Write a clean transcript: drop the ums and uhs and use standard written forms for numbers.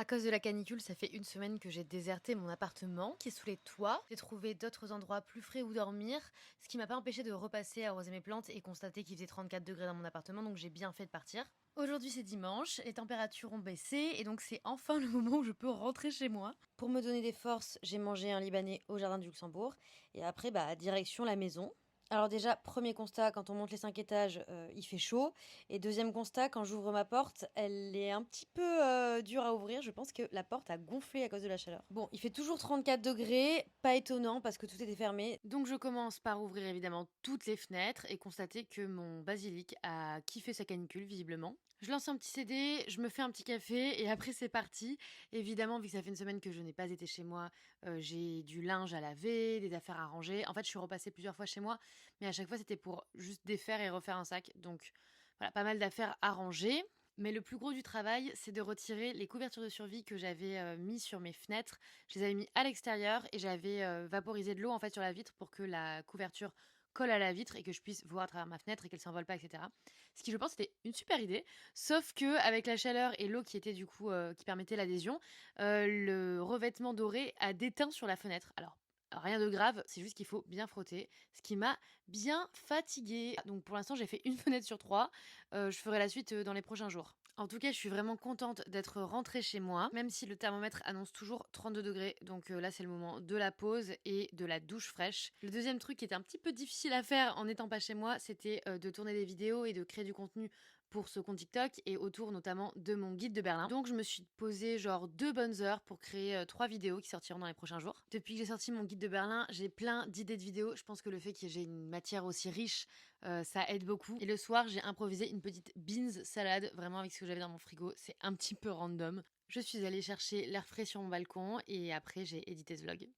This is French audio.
À cause de la canicule, ça fait une semaine que j'ai déserté mon appartement qui est sous les toits. J'ai trouvé d'autres endroits plus frais où dormir, ce qui m'a pas empêché de repasser arroser mes plantes et constater qu'il faisait 34 degrés dans mon appartement, donc j'ai bien fait de partir. Aujourd'hui c'est dimanche, les températures ont baissé et donc c'est enfin le moment où je peux rentrer chez moi. Pour me donner des forces, j'ai mangé un Libanais au jardin du Luxembourg et après direction la maison. Alors déjà, premier constat, quand on monte les 5 étages, il fait chaud. Et deuxième constat, quand j'ouvre ma porte, elle est un petit peu dure à ouvrir. Je pense que la porte a gonflé à cause de la chaleur. Bon, il fait toujours 34 degrés, pas étonnant parce que tout était fermé. Donc je commence par ouvrir évidemment toutes les fenêtres et constater que mon basilic a kiffé sa canicule visiblement. Je lance un petit CD, je me fais un petit café et après c'est parti. Évidemment, vu que ça fait une semaine que je n'ai pas été chez moi, j'ai du linge à laver, des affaires à ranger. En fait, je suis repassée plusieurs fois chez moi, mais à chaque fois, c'était pour juste défaire et refaire un sac. Donc voilà, pas mal d'affaires à ranger. Mais le plus gros du travail, c'est de retirer les couvertures de survie que j'avais mis sur mes fenêtres. Je les avais mis à l'extérieur et j'avais vaporisé de l'eau en fait sur la vitre pour que la couverture colle à la vitre et que je puisse voir à travers ma fenêtre et qu'elle s'envole pas, etc. Ce qui, je pense, était une super idée. Sauf que avec la chaleur et l'eau qui était du coup qui permettait l'adhésion, le revêtement doré a déteint sur la fenêtre. Alors rien de grave, c'est juste qu'il faut bien frotter, ce qui m'a bien fatiguée. Donc pour l'instant, j'ai fait une fenêtre sur 3. Je ferai la suite dans les prochains jours. En tout cas, je suis vraiment contente d'être rentrée chez moi, même si le thermomètre annonce toujours 32 degrés. Donc là, c'est le moment de la pause et de la douche fraîche. Le deuxième truc qui était un petit peu difficile à faire en n'étant pas chez moi, c'était de tourner des vidéos et de créer du contenu pour ce compte TikTok et autour notamment de mon guide de Berlin. Donc je me suis posé genre 2 bonnes heures pour créer 3 vidéos qui sortiront dans les prochains jours. Depuis que j'ai sorti mon guide de Berlin, j'ai plein d'idées de vidéos. Je pense que le fait que j'ai une matière aussi riche, ça aide beaucoup. Et le soir, j'ai improvisé une petite beans salade, vraiment avec ce que j'avais dans mon frigo. C'est un petit peu random. Je suis allée chercher l'air frais sur mon balcon et après j'ai édité ce vlog.